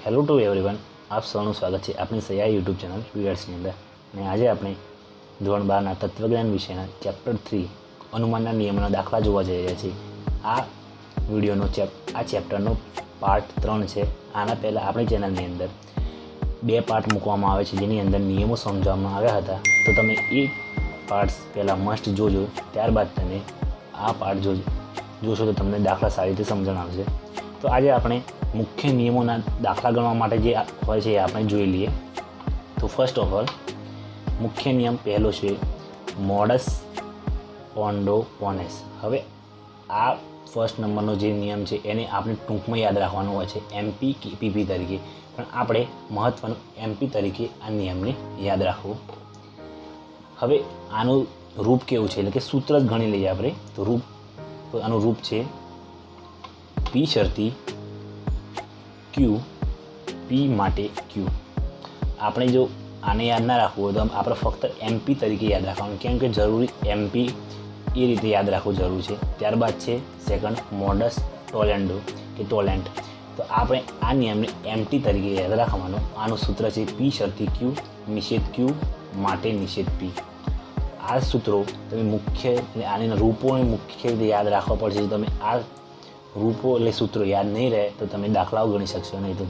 Hello two everyone, આપ સૌનું સ્વાગત છે આપણી સયા યુટ્યુબ ચેનલ પીરિયડ્સની અંદર. અને આજે આપણે ધોરણ 12ના તત્વજ્ઞાન વિષયના ચેપ્ટર 3 અનુમાનના નિયમોના દાખલા જોવા જઈ રહ્યા છીએ. આ વિડીયોનો આ ચેપ્ટરનો પાર્ટ 3 છે. આના પહેલાં આપણી ચેનલની અંદર 2 પાર્ટ મૂકવામાં આવે છે જેની અંદર નિયમો સમજાવવામાં આવ્યા હતા. તો તમે એ પાર્ટ્સ પહેલાં મસ્ટ જોજો, ત્યારબાદ તમે આ પાર્ટ જોશો તો તમને દાખલા સારી રીતે સમજણ આવશે. તો આજે આપણે મુખ્ય નિયમોના દાખલા ગણવા માટે જે હોય છે એ આપણે જોઈ લઈએ. તો ફર્સ્ટ ઓફ ઓલ મુખ્ય નિયમ પહેલો છે મોડસ ઓન્ડો પોનેસ. હવે આ ફર્સ્ટ નંબરનો જે નિયમ છે એને આપણે ટૂંકમાં યાદ રાખવાનો હોય છે MP કે PP તરીકે, પણ આપણે મહત્ત્વનું MP તરીકે આ નિયમને યાદ રાખવું. હવે આનું રૂપ કેવું છે, એટલે કે સૂત્ર જ ગણી લઈએ આપણે. તો આનું રૂપ છે P શરતી Q, P માટે Q. આપણે જો આને યાદ ના રાખવું હોય તો આપણે ફક્ત MP તરીકે યાદ રાખવાનું, કેમ કે જરૂરી MP એ રીતે યાદ રાખવું જરૂરી છે. ત્યારબાદ છે સેકન્ડ મોડસ ટોલેન્ડો કે ટોલેન્ટ. તો આપણે આ નિયમને MT તરીકે યાદ રાખવાનો. આનું સૂત્ર છે P શરતી Q, નિષેધ Q માટે નિષેધ P. આ સૂત્રો તમે મુખ્ય એટલે આના રૂપોને મુખ્ય રીતે યાદ રાખવા પડશે. તમે આ રૂપો એટલે સૂત્રો યાદ નહીં રહે તો તમે દાખલાઓ ગણી શકશો નહીં. તો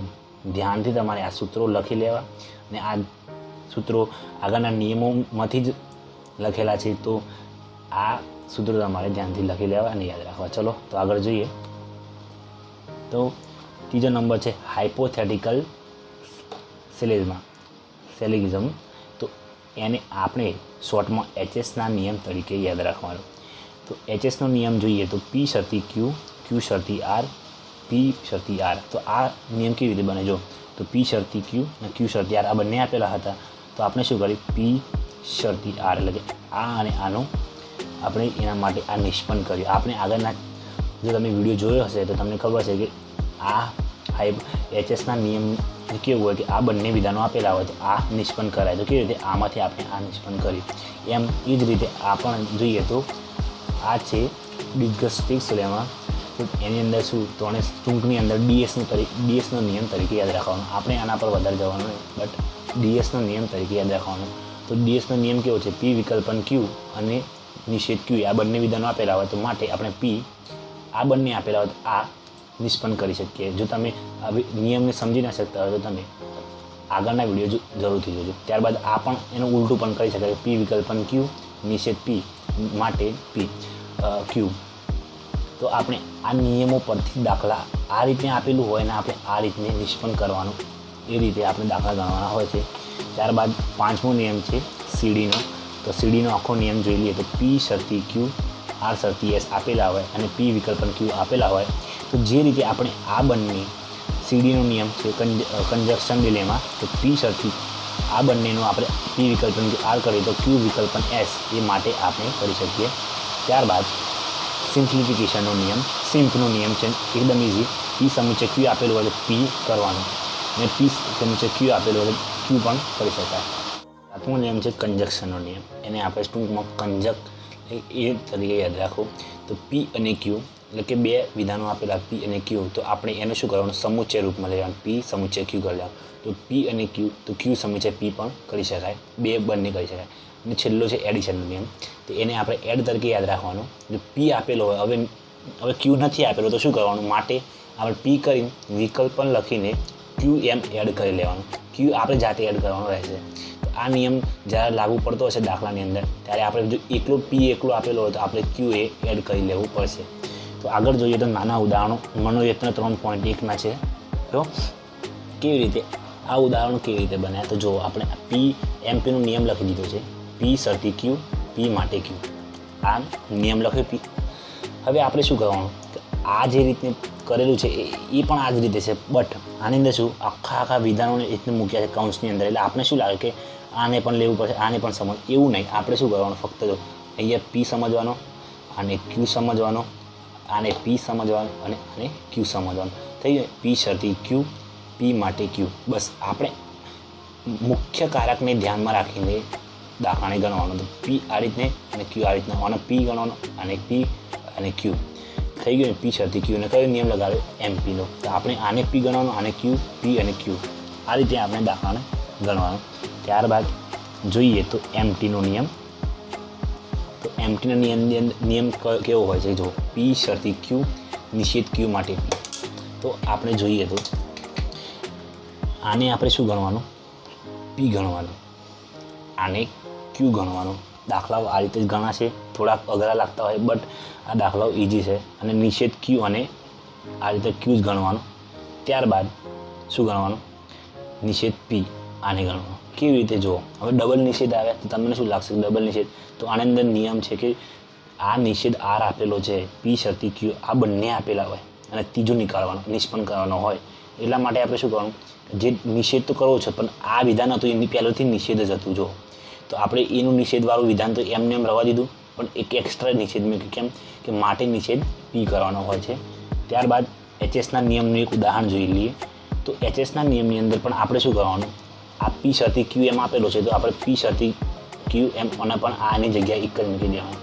ધ્યાનથી તમારે આ સૂત્રો લખી લેવા, અને આ સૂત્રો આગળના નિયમોમાંથી જ લખેલા છે. તો આ સૂત્રો તમારે ધ્યાનથી લખી લેવા અને યાદ રાખવા. ચલો તો આગળ જોઈએ. તો ત્રીજો નંબર છે હાઇપોથેટિકલ સિલોજિઝમ. તો એને આપણે શોર્ટમાં HSના નિયમ તરીકે યાદ રાખવાનો. તો HSનો નિયમ જોઈએ તો P શરતી Q, Q શરતી R, P શરતી R. તો આ નિયમ કેવી રીતે બને જો, તો P શરતી Q અને Q શરતી R આ બંને આપેલા હતા. તો આપણે શું કર્યું, P શરતી R એટલે કે આ અને આનું આપણે એના માટે આ નિષ્પન્ન કર્યું. આપણે આગળના જો તમે વિડીયો જોયો હશે તો તમને ખબર છે કે આ HSના નિયમ કેવું હોય કે આ બંને વિધાનો આપેલા હોય તો આ નિષ્પન્ન કરાય. તો કેવી રીતે, આમાંથી આપણે આ નિષ્પન્ન કર્યું. એમ એ જ રીતે આ પણ જોઈએ તો આ છે ડિસ્ગસ્ટિક્સ લેમાં. તો એની અંદર શું, તો આને ટૂંકની અંદર DSનો નિયમ તરીકે યાદ રાખવાનો. આપણે આના પર વધારે જવાનું નહીં, બટ DSનો નિયમ તરીકે યાદ રાખવાનો. તો DSનો નિયમ કેવો છે, P વિકલ્પન Q અને નિષેધ Q આ બંને વિધાનો આપેલા હોય તો માટે આપણે P આ બંને આપેલા હોય તો આ નિષ્પન્ન કરી શકીએ. જો તમે આ નિયમને સમજી ના શકતા હોય તો તમે આગળના વિડીયો જરૂરથી જોજો. ત્યારબાદ આ પણ એનું ઉલટું પણ કરી શકાય, P વિકલ્પન Q નિષેધ P માટે P Q. તો આપણે આ નિયમો પરથી દાખલા આ રીતે આપેલું હોય ને આપણે આ રીતને નિષ્પન્ન કરવાનું, એ રીતે આપણે દાખલા ગણવાના હોય છે. ત્યારબાદ પાંચમો નિયમ છે CDનો. તો CDનો આખો નિયમ જોઈ લઈએ તો P શરતી Q, R શરતી S આપેલા હોય અને P વિકલ્પન Q આપેલા હોય. તો જે રીતે આપણે આ બંને CDનો નિયમ છે કંજક્શન ડિલેમાં, તો P શરતી આ બંનેનો આપણે P વિકલ્પન R કરીએ તો Q વિકલ્પન S એ માટે આપણે કરી શકીએ. ત્યારબાદ સિમ્પ્લિફિકેશનનો નિયમ, સિમ્પનો નિયમ છે એકદમ ઇઝી. P સમુચ્ચય Q આપેલું હોય તો P કરવાનું, અને P સમુચ્ચય Q આપેલું હોય તો Q પણ કરી શકાય. સાતમો નિયમ છે કંજક્શનનો નિયમ. એને આપણે ટૂંકમાં કંજક એ તરીકે યાદ રાખો. તો P અને Q એટલે કે બે વિધાનો આપેલા P અને Q, તો આપણે એનું શું કરવાનું, સમુચ્ચય રૂપમાં લેવાનું, P સમુચ્ચય Q કરી લેવાનું. તો P અને Q, તો Q સમુચ્ચય P પણ કરી શકાય, બંને કરી શકાય. અને છેલ્લો છે એડિશનનો નિયમ. તો એને આપણે એડ તરીકે યાદ રાખવાનું. જો P આપેલો હોય, હવે Q નથી આપેલો તો શું કરવાનું, માટે આપણે P કરીને વિકલ્પન લખીને Q એમ એડ કરી લેવાનું. Q આપણે જાતે એડ કરવાનું રહેશે. તો આ નિયમ જ્યારે લાગુ પડતો હશે દાખલાની અંદર ત્યારે આપણે જો P એકલો આપેલો હોય તો આપણે Q એ એડ કરી લેવું પડશે. તો આગળ જોઈએ તો નાના ઉદાહરણો મનોયત્ન 3.1ના છે. તો કેવી રીતે આ ઉદાહરણો કેવી રીતે બન્યા, તો જો આપણે MPનો નિયમ લખી દીધો છે, P શરતી Q, P માટે Q. આ નિયમ લખ્યો P. હવે આપણે શું કરવાનું, આ જે રીતે કરેલું છે એ પણ આ જ રીતે છે, બટ આની અંદર શું આખા વિધાનોને એટલે મૂક્યા છે કૌંસની અંદર. એટલે આપણે શું લાગે કે આને પણ લેવું પડશે, આને પણ સમજ, એવું નહીં. આપણે શું કરવાનું, ફક્ત જો અહીંયા P સમજવાનો, આને Q સમજવાનો, આને P સમજવાનો અને આને Q સમજવાનું. થઈ ગયું, P શરતી Q, P માટે Q. બસ આપણે મુખ્ય કારકને ધ્યાનમાં રાખીને દાખલાને ગણવાનો. તો P આ રીતને અને Q આ રીતના, આને P ગણવાનો અને P અને Q. થઈ ગયું પી શરતી ક્યુ ને કયો નિયમ લગાવ્યો એમપીનો. તો આપણે આને પી ગણવાનું, આને ક્યુ, પી અને ક્યુ, આ રીતે આપણે દાખલાને ગણવાનું. ત્યારબાદ જોઈએ તો એમટીનો નિયમ. તો એમટીના નિયમ કેવો હોય છે? જો પી શરતી ક્યુ, નિષેધ ક્યુ માટે પી. તો આપણે જોઈએ તો આને આપણે શું ગણવાનું? પી ગણવાનું, આને ક્યુ ગણવાનું. દાખલાઓ આ રીતે જ ગણાશે. થોડાક અઘરા લાગતા હોય બટ આ દાખલાઓ ઇઝી છે. અને નિષેધ ક્યુ અને આ રીતે ક્યુ જ ગણવાનું. ત્યારબાદ શું ગણવાનું? નિષેધ પી, આને ગણવાનું. કેવી રીતે? જુઓ, હવે ડબલ નિષેધ આવ્યા તો તમને શું લાગશે? ડબલ નિષેધ તો આની અંદર નિયમ છે કે આ નિષેધ આર આપેલો છે, પી શરતી ક્યુ, આ બંને આપેલા હોય અને ત્રીજો નીકાળવાનો, નિષ્પન્ન કરવાનો હોય. એટલા માટે આપણે શું કરવાનું? જે નિષેધ તો કરવો છે પણ આ વિધાન હતું એની પહેલાંથી નિષેધ જ હતું. જો તો આપણે એનું નિષેધવાળું વિધાન તો એમને એમ રવા દીધું, પણ એક એક્સ્ટ્રા નિષેધ મેં કેમ કે માટે નિષેધ પી કરવાનો હોય છે. ત્યારબાદ એચએસના નિયમનું એક ઉદાહરણ જોઈ લઈએ. તો એચએસના નિયમની અંદર પણ આપણે શું કરવાનું? આ પી શરતી ક્યુ એમ આપેલો છે તો આપણે પી શરતી ક્યુ એમ અને પણ આની જગ્યાએ એક જ મૂકી દેવાનું.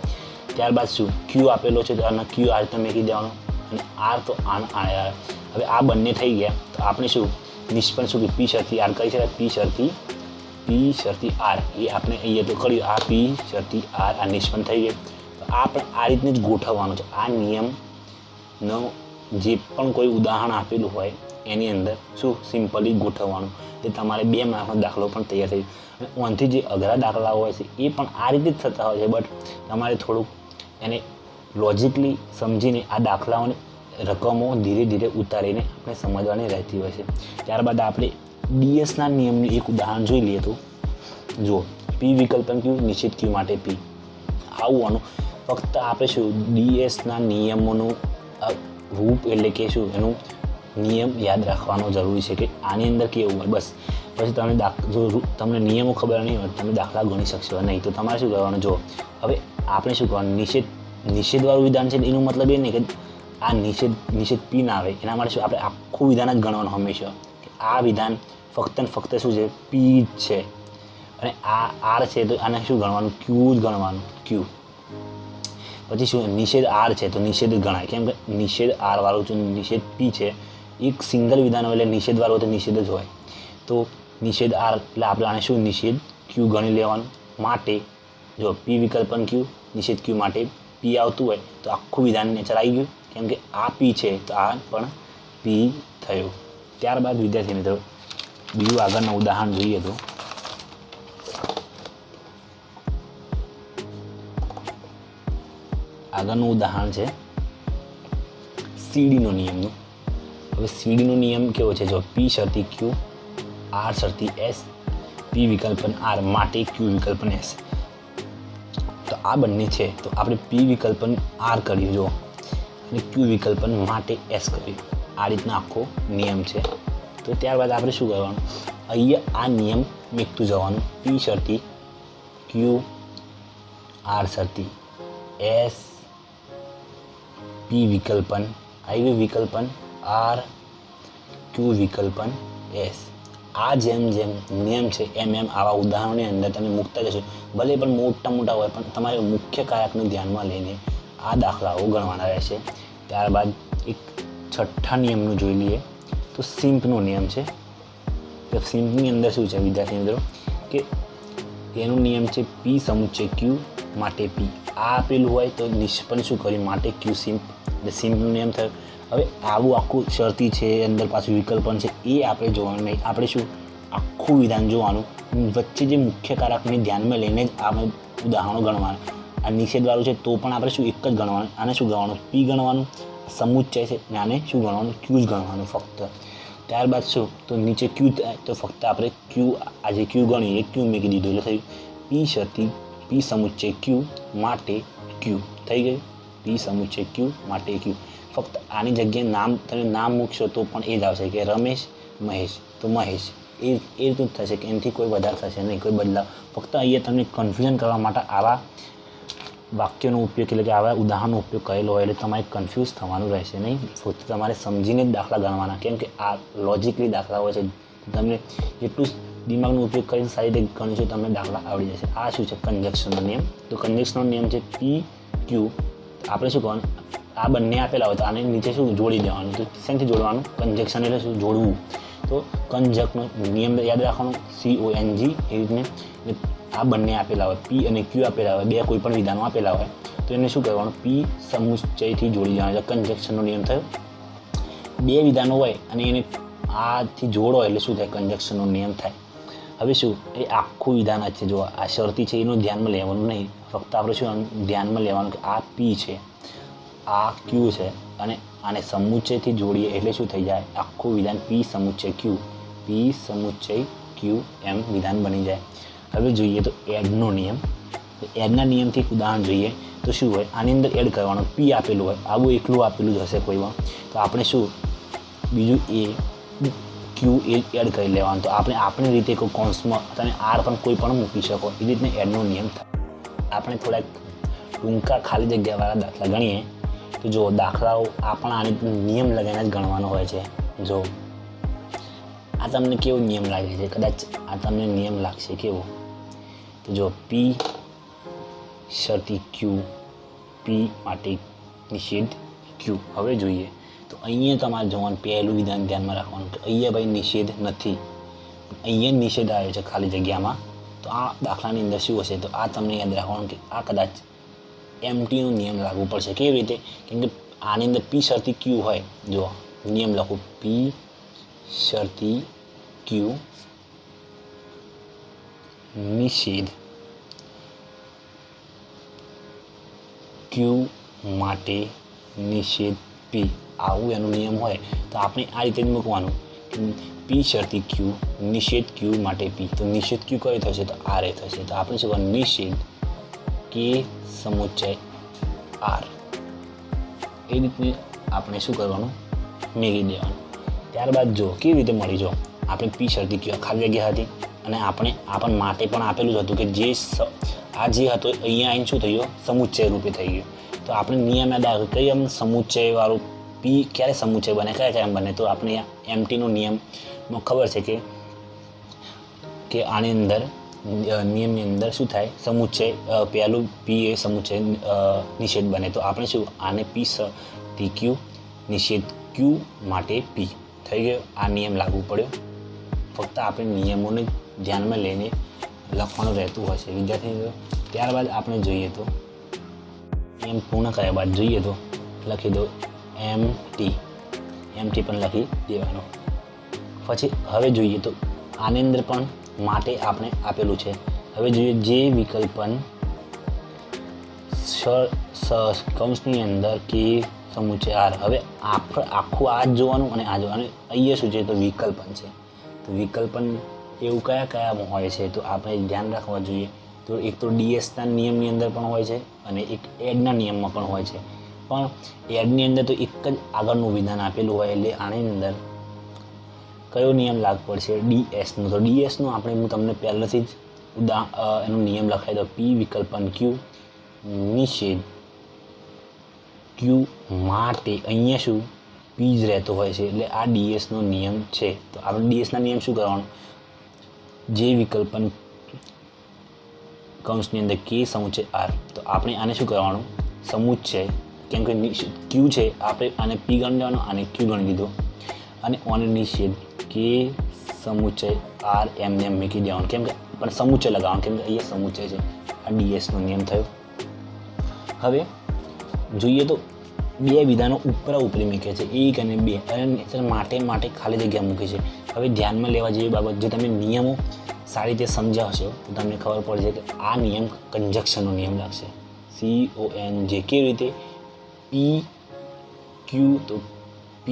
ત્યારબાદ શું? ક્યુ આપેલો છે તો આના ક્યુ આ રીતે મૂકી દેવાનો અને આર તો આર. હવે આ બંને થઈ ગયા તો આપણે શું નિષ્પન્ન શું કે પી શરતી આર કરી શકાય? પી શરતી આર એ આપણે અહીંયા તો કર્યું. આ પી શરતી આર આ નિષ્પન્ન થઈ ગઈ. તો આ પણ આ રીતને જ ગોઠવવાનું છે. આ નિયમનો જે પણ કોઈ ઉદાહરણ આપેલું હોય એની અંદર શું સિમ્પલી ગોઠવવાનું. તે તમારે 2 માર્કનો દાખલો પણ તૈયાર થઈ. અને ઓનથી જે અઘરા દાખલા હોય છે એ પણ આ રીતે જ થતા હોય છે બટ તમારે થોડુંક એને લોજિકલી સમજીને આ દાખલાઓને રકમો ધીરે ધીરે ઉતારીને આપણે સમજવાની રહેતી હોય છે. ત્યારબાદ આપણે ડીએસના નિયમનું એક ઉદાહરણ જોઈ લઈએ. તો જુઓ, પી વિકલ્પન ક્યુ, નિષેધ ક્યુ માટે પી. આવવાનું ફક્ત આપણે શું ડીએસના નિયમોનું રૂપ એટલે કે શું એનું નિયમ યાદ રાખવાનો જરૂરી છે કે આની અંદર કેવું હોય. બસ પછી તમે જો તમને નિયમો ખબર નહીં હોય તમે દાખલા ગણી શકશો નહીં. તો તમારે શું કરવાનું? જો હવે આપણે શું કરવાનું? નિષેધવાળું વિધાન છે એનું મતલબ એ નહીં કે આ નિષેધ પી ના આવે. એના માટે શું આપણે આખું વિધાન જ ગણવાનું હંમેશા. આ વિધાન ફક્ત ને ફક્ત શું છે? પી જ છે. અને આ આર છે તો આને શું ગણવાનું? ક્યુ જ ગણવાનું, ક્યુ. પછી શું? નિષેધ આર છે તો નિષેધ ગણાય. કેમ કે નિષેધ આર વાળું છે, નિષેધ પી છે. એક સિંગલ વિધાન હોય એટલે નિષેધ વાળું તો નિષેધ જ હોય. તો નિષેધ આર એટલે આપણે આને શું નિષેધ ક્યુ ગણી લેવાનું. માટે જો પી વિકલ્પન ક્યુ, નિષેધ ક્યુ માટે પી આવતું હોય તો આખું વિધાન નેચર આવી ગયું. કેમ કે આ પી છે તો આ પણ પી થયું. ત્યારબાદ વિદ્યાર્થી મિત્રો બીજું આગળનું ઉદાહરણ જોઈએ તો આગળનું ઉદાહરણ છે સીડીનો નિયમનું. હવે સીડીનો નિયમ કેવો છે? જો પી શરતી ક્યુ, આર શરતી એસ, પી વિકલ્પન આર માટે ક્યુ વિકલ્પન એસ. તો આ બંને છે તો આપણે પી વિકલ્પન આર કર્યું જો અને ક્યુ વિકલ્પન માટે એસ કર્યું. આ રીતના આખો નિયમ છે. તો ત્યારબાદ આપણે શું કરવાનું? અહીંયા આ નિયમ મેકતું જવાનું. પી શરતી ક્યુ, આર શરતી એસ, પી વિકલ્પન આવી વિકલ્પન આર, ક્યુ વિકલ્પન એસ. આ જેમ જેમ નિયમ છે એમ એમ આવા ઉદાહરણોની અંદર તમે મૂકતા જશો. ભલે પણ મોટા હોય પણ તમારે મુખ્ય કારકને ધ્યાનમાં લઈને આ દાખલાઓ ગણવાના રહેશે. ત્યારબાદ એક છઠ્ઠા નિયમનું જોઈ લઈએ તો સિમ્પનો નિયમ છે. તો સિમ્પની અંદર શું છે વિદ્યાર્થી મિત્રો કે એનો નિયમ છે પી સમુચ્ચય ક્યુ માટે પી. આ આપેલું હોય તો નિષ્પન્ન શું કર્યું? માટે ક્યુ સિમ્પ. એટલે સિમ્પનો નિયમ થયો. હવે આવું આખું શરતી છે અંદર પાછું વિકલ્પન છે એ આપણે જોવાનું નહીં. આપણે શું આખું વિધાન જોવાનું. વચ્ચે જે મુખ્ય કારકને ધ્યાનમાં લઈને જ આપણે ઉદાહરણો ગણવાના. આ નિષેધવાળું છે તો પણ આપણે શું એક જ ગણવાનું. આને શું ગણવાનું? પી ગણવાનું. સમુચ્ચય છે ને આને શું ગણવાનું? ક્યુ જ ગણવાનું ફક્ત. ત્યારબાદ શું? તો નીચે ક્યુ તો ફક્ત આપણે ક્યુ આજે ક્યુ ગણીએ ક્યુ મૂકી દીધું એટલે થયું પી શરતી પી સમુચ્ચય ક્યુ માટે ક્યુ થઈ ગયું. પી સમુચ્ચય ક્યુ માટે ક્યુ. ફક્ત આની જગ્યાએ નામ તમે નામ મૂકશો તો પણ એ જ આવશે કે રમેશ મહેશ તો મહેશ એ રીતનું જ થશે કે એનાથી કોઈ વધારે થશે નહીં, કોઈ બદલાવ. ફક્ત અહીંયા તમને કન્ફ્યુઝન કરવા માટે આવા વાક્યનો ઉપયોગ એટલે કે આવા ઉદાહરણનો ઉપયોગ કરેલો હોય એટલે તમારે કન્ફ્યુઝ થવાનું રહેશે નહીં. ફક્ત તમારે સમજીને જ દાખલા ગણવાના. કેમ કે આ લોજિકલી દાખલા હોય છે. તમને જેટલું દિમાગનો ઉપયોગ કરીને સારી રીતે ગણીશું તમને દાખલા આવડી જશે. આ શું છે? કન્જક્શનનો નિયમ. તો કન્જક્શનનો નિયમ છે પી ક્યુ. આપણે શું કહેવાનું? આ બંને આપેલા હોય તો આને નીચે શું જોડી દેવાનું, તો શેનાથી જોડવાનું, કંજક્શન એટલે શું, જોડવું. તો કંજકનો નિયમ યાદ રાખવાનો, CONG. એ રીતને આ બંને આપેલા હોય, P અને Q આપેલા હોય, બે કોઈ પણ વિધાનો આપેલા હોય તો એને શું કરવાનું, P સમુચ્ચયથી જોડી દેવાનું. એટલે કંજક્શનનો નિયમ થયો. બે વિધાનો હોય અને એને આથી જોડો એટલે શું થાય, કંજક્શનનો નિયમ થાય. હવે શું, એ આખું વિધાન જ છે. જો આ શરતી છે એનું ધ્યાનમાં લેવાનું નહીં, ફક્ત આપણે શું ધ્યાનમાં લેવાનું કે આ P છે, આ Q છે અને આને સમુચ્ચયથી જોડીએ એટલે શું થઈ જાય, આખું વિધાન P સમુચ્ચય Q, P સમુચ્ચય Q એમ વિધાન બની જાય. હવે જોઈએ તો એડનો નિયમ. એડના નિયમથી એક ઉદાહરણ જોઈએ તો શું હોય, આની અંદર એડ કરવાનું, P આપેલું હોય, આવું એકલું આપેલું જ હશે કોઈમાં, તો આપણે શું બીજું Q એડ કરી લેવાનું. તો આપણી રીતે કોઈ કૌંસમાં તમે R પણ કોઈ પણ મૂકી શકો, એ રીતને એડનો નિયમ થાય. આપણે થોડાક ટૂંકા ખાલી જગ્યાવાળા દાખલા ગણીએ તો જો દાખલાઓ આપણા આને નિયમ લગાવીને જ ગણવાનો હોય છે. જો આ તમને કેવો નિયમ લાગે છે, કદાચ આ તમને નિયમ લાગશે કેવો, તો જો P શરતી Q, P માટે નિષેધ Q. હવે જોઈએ તો અહીંયા તમારે જોવાનું, પહેલું વિધાન ધ્યાનમાં રાખવાનું કે અહીંયા ભાઈ નિષેધ નથી, અહીંયા નિષેધ આવ્યો છે ખાલી જગ્યામાં. તો આ દાખલાની અંદર શું હશે, તો આ તમને યાદ રાખવાનું કે આ કદાચ MTનો નિયમ લાગુ પડશે. કેવી રીતે, કેમ કે આની અંદર P શરતી Q હોય. જો નિયમ લખું, P શરતી Q નિષેધ Q માટે નિષેધ P, આવું એનો નિયમ હોય તો આપણે આ રીતે જ મૂકવાનું, P શરતી Q નિષેધ Q માટે P. તો નિષેધ Q કયો થશે, તો R એ થશે. તો આપણે શું કરવાનું, નિષેધ K સમુચ્ચય R, એ રીતને આપણે શું કરવાનું, મેળવી દેવાનું. ત્યારબાદ જો કેવી રીતે મળી, જો આપણે P શરતી Q ખાલી જગ્યા હતી અને આપણને માટે પણ આપેલું જ હતું કે જે આ જે હતો અહીંયા આવીને શું થયું, સમુચ્ચય રૂપે થઈ ગયું. તો આપણે નિયમ યાદ આવે કઈ એમ સમુચ્ચયવાળું P ક્યારે સમુચ્ચય બને, કયા બને, તો આપણે MTનો નિયમમાં ખબર છે કે આની અંદર નિયમની અંદર શું થાય, સમુચ્ચય પહેલું P એ સમુચ્ચય નિષેધ બને. તો આપણે શું આને P શરતી Q નિષેધ Q માટે P થઈ ગયો. આ નિયમ લાગુ પડ્યો. ફક્ત આપણે નિયમોને ધ્યાનમાં લઈને લખવાનું રહેતું હોય છે વિદ્યાર્થી મિત્રો. ત્યારબાદ આપણે જોઈએ તો નિયમ પૂર્ણ કર્યા બાદ જોઈએ તો લખી દો MT પણ લખી દેવાનો. પછી હવે જોઈએ તો આની અંદર પણ માટે આપણે આપેલું છે. હવે જોઈએ જે વિકલ્પન કૌંસની અંદર કે સમુચ્ચય R. હવે આપણે આખું આ જ જોવાનું અને આ જોવાનું. અહીંયા શું છે, તો વિકલ્પન છે. તો વિકલ્પન એવું કયામાં હોય છે, તો આપણે ધ્યાન રાખવા જોઈએ. તો એક તો DSના નિયમની અંદર પણ હોય છે અને એક એડના નિયમમાં પણ હોય છે. પણ એડની અંદર તો એક જ આગળનું વિધાન આપેલું હોય એટલે આની અંદર કયો નિયમ લાગુ પડશે, DSનો. તો DSનો હું તમને પહેલાંથી જ એનો નિયમ લખાવી દો, P વિકલ્પન Q નિષેધ Q માટે અહીંયા શું P જ રહેતો હોય છે એટલે આ DSનો નિયમ છે. તો આપણે DSના નિયમ શું કરવાનું, જે વિકલ્પન કૌંસની અંદર K સમુચ્ચય R. તો આપણે આને શું કરવાનું, સમુચ્ચય, કેમ કે Q છે આપણે આને P ગણી દેવાનો, આને Q ગણી દીધો અને ઓને નિષેધ K સમુચ્ચય R એમને મૂકી દેવાનું, કેમ કે પણ સમુચ્ચય લગાવવાનું, કેમ કે અહીંયા સમુચ્ચય છે. આ DSનો નિયમ થયો. હવે જોઈએ તો બે વિધાનો ઉપરી મૂકે છે, 1 અને 2, અને માટે ખાલી જગ્યા મૂકે છે. હવે ધ્યાનમાં લેવા જેવી બાબત, જો તમે નિયમો સારી રીતે સમજ્યા હશો તો તમને ખબર પડશે કે આ નિયમ કંજક્શનનો નિયમ લાગશે, CONJ. કેવી રીતે, P Q તો P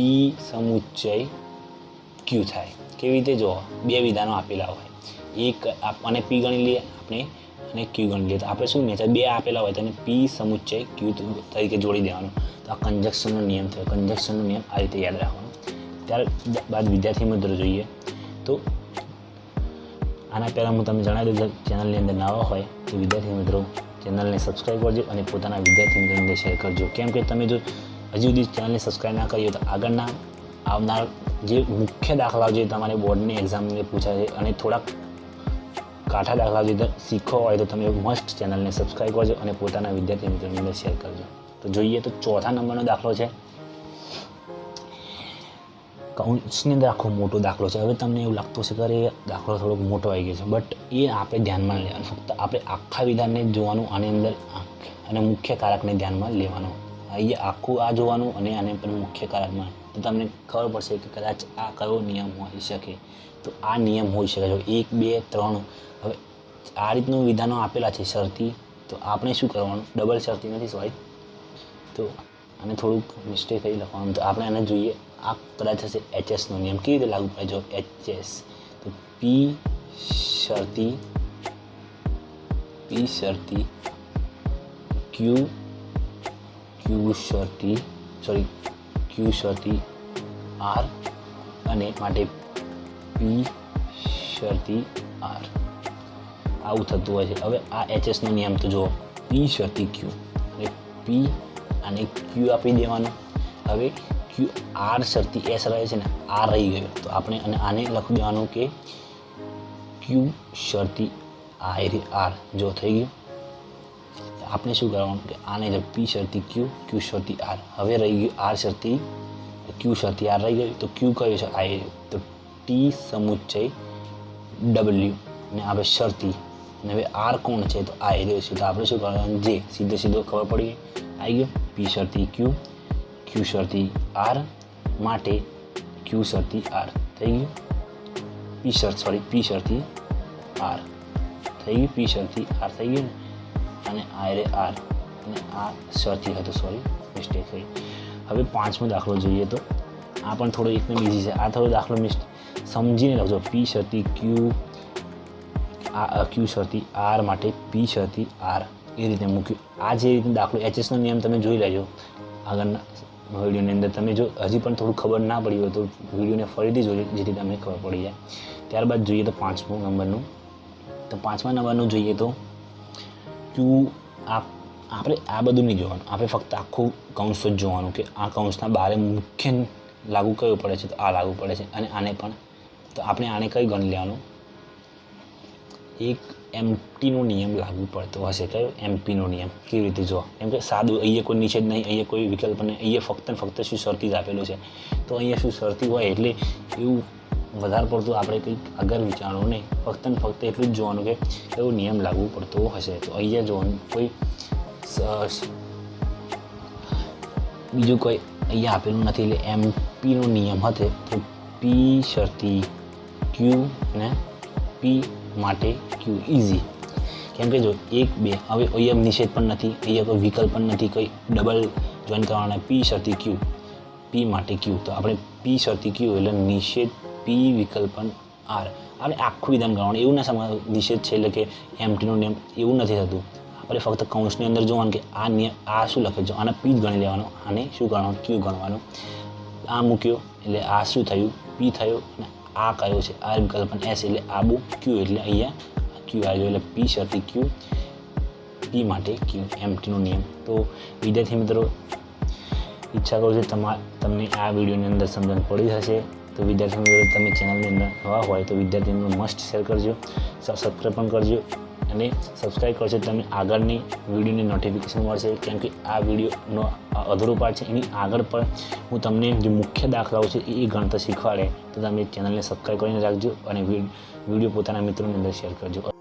સમુચ્ચય Q થાય. કેવી રીતે, જો બે વિધાનો આપેલા હોય, એક અને P ગણી લઈએ આપણે અને Q ગણી લઈએ. તો આપણે શું નેચર બે આપેલા હોય તો એને P સમુચ્ચય Q તરીકે જોડી દેવાનું. તો આ કંજક્શનનો નિયમ થયો. કંજક્શનનો નિયમ આ રીતે યાદ રાખવાનો. ત્યારબાદ વિદ્યાર્થી મિત્રો જોઈએ તો આના પહેલાં હું તમને જણાવી દઉં, ચેનલની અંદર નવા હોય તો વિદ્યાર્થી મિત્રો ચેનલને સબસ્ક્રાઈબ કરજો અને પોતાના વિદ્યાર્થી મિત્રોને શેર કરજો. કેમ કે તમે જો હજુ સુધી ચેનલને સબસ્ક્રાઈબ ના કરી તો આગળના આવનાર જે મુખ્ય દાખલાઓ જે તમારે બોર્ડની એક્ઝામને પૂછાય છે અને થોડાક કાઠા દાખલાઓ જે શીખવા હોય તો તમે મસ્ટ ચેનલને સબસ્ક્રાઈબ કરજો અને પોતાના વિદ્યાર્થી મિત્રોની અંદર શેર કરજો. તો તો જોઈએ તો ચોથા નંબરનો દાખલો છે, કૌંસની અંદર આખો મોટો દાખલો છે. હવે તમને એવું લાગતું હશે કે અરે દાખલો થોડોક મોટો આવી ગયો છે, બટ એ આપણે ધ્યાનમાં લેવાનું. ફક્ત આપણે આખા વિધાનને જોવાનું, આની અંદર અને મુખ્ય કારકને ધ્યાનમાં લેવાનું. અહીંયા આખું આ જોવાનું અને આને પણ મુખ્ય કારકમાં, તો તમને ખબર પડશે કે કદાચ આ કયો નિયમ હોઈ શકે. તો આ નિયમ હોઈ શકે જો 1, 2, 3. હવે આ રીતનું વિધાનો આપેલા છે શરતી, તો આપણે શું કરવાનું, ડબલ શરતી નથી સોરી, તો આને થોડુંક મિસ્ટેક કરી લખવાનું. તો આપણે આને જોઈએ, આ કદાચ હશે એચએસનો નિયમ. કેવી રીતે લાગુ પડે જો એચએસ, તો પી શરતી ક્યુ શરતી આર અને માટે પી શરતી આર, આવું થતું હોય છે. હવે આ એચએસનો નિયમ તો જુઓ, પી શરતી ક્યુ અને પી અને ક્યુ આપી દેવાનું. હવે ક્યુ આર શરતી એસ રહે છે ને, આર રહી ગયો, તો આપણે અને આને લખી દેવાનું કે ક્યુ શરતી આર. જો થઈ ગયું, આપણે શું કરવાનું કે આને જો પી શરતી ક્યુ શરતી આર. હવે રહી ગયું આર શરતી ક્યુ શરતી આર રહી ગયું. તો ક્યુ કયું છે, આઈ. તો ટી સમુચ્ચય ડબલ્યુ ને આપણે શરતી, અને હવે આર કોણ છે, તો આ રહ્યો છે. તો આપણે શું કરવાનું, જે સીધો ખબર પડી આવી ગયો, પી શરતી ક્યુ શરતી આર માટે ક્યુ શરતી આર થઈ ગયું. પી શરતી આર થઈ ગયું, પી શરતી આર થઈ ગયું ને, અને આ રે આર અને આ શરતી હતો, સોરી મિસ્ટેક થઈ. હવે પાંચમો દાખલો જોઈએ, તો આ પણ થોડો એકદમ ઇઝી છે. આ થોડો દાખલો સમજીને લખજો. પી શરતી ક્યુ શરતી આર માટે પી શરતી આર એ રીતે મૂક્યું. આ જે રીતે દાખલો એચએસનો નિયમ તમે જોઈ લેજો આગળના વિડીયોની અંદર. તમે જો હજી પણ થોડું ખબર ના પડી હોય તો વિડીયોને ફરીથી જોજો, જેથી તમને ખબર પડી જાય. ત્યારબાદ જોઈએ તો પાંચમા નંબરનું જોઈએ તો ક્યુ. આપણે આ બધું નહીં જોવાનું, આપણે ફક્ત આખું કૌંસ જ જોવાનું કે આ કૌંસના બહાર મુખ્ય લાગુ કયું પડે છે, તો આ લાગુ પડે છે. અને આને પણ, તો આપણે આને કઈ ગણી લેવાનું, એક એમટીનો નિયમ લાગુ પડતો હશે. કયો, એમપીનો નિયમ. કેવી રીતે જો, કેમ કે સાદું, અહીંયા કોઈ નિષેધ નહીં, અહીંયા કોઈ વિકલ્પ નહીં, અહીંયા ફક્ત શું શરતી જ આપેલું છે. તો અહીંયા શું શરતી હોય એટલે એવું વધારે પડતું આપણે કંઈક આગળ વિચારવું નહીં, ફક્ત એટલું જ જોવાનું કે એવો નિયમ લાગુ પડતો હશે. તો અહીંયા જોવાનું કોઈ બીજું કોઈ અહીંયા આપેલું નથી, એટલે એમપીનો નિયમ હશે. તો પી શરતી ક્યુ અને પી માટે ક્યુ ઇઝી. કેમ કે જો 1, 2 હવે અહીંયા નિષેધ પણ નથી, અહીંયા કોઈ વિકલ્પ પણ નથી, કોઈ ડબલ જોઈન કરવાના. પી શરતી ક્યુ પી માટે ક્યુ, તો આપણે પી શરતી ક્યુ એટલે નિષેધ પી વિકલ્પન આર. આપણે આખું વિધાન કરવાનું, એવું ના સમજ નિષેધ છે એટલે કે એમટીનો નિયમ, એવું નથી થતું. આપણે ફક્ત કૌંસની અંદર જોવાનું કે આ નિયમ, આ શું લખે છે, આને પી જ ગણી લેવાનો, આને શું ગણવાનું, ક્યુ ગણવાનું. આ મૂક્યો એટલે આ શું થયું, પી થયું, અને આ કયો છે, આ વિકલ્પન એસ એટલે આબુ ક્યુ, એટલે અહીંયા ક્યુ આવી ગયો, એટલે પી શરતી ક્યુ પી માટે ક્યુ, એમટીનો નિયમ. તો વિદ્યાર્થી મિત્રો, ઈચ્છા કરું છું તમને આ વિડીયોની અંદર સમજણ પડી હશે. તો વિદ્યાર્થી મિત્રો, તમે ચેનલની અંદર નવા હોય તો વિદ્યાર્થી મિત્રો મસ્ટ શેર કરજો, સબસ્ક્રાઈબ પણ કરજો, અને સબસ્ક્રાઈબ કરશો તમને આગળની વિડીયોની નોટિફિકેશન મળશે. કેમ કે આ વિડીયોનો અધૂરો પાર્ટ છે, એની આગળ પણ હું તમને જે મુખ્ય દાખલાઓ છે એ ગણતર શીખવાડે. તો તમે ચેનલને સબસ્ક્રાઈબ કરીને રાખજો અને વિડીયો પોતાના મિત્રોની અંદર શેર કરજો.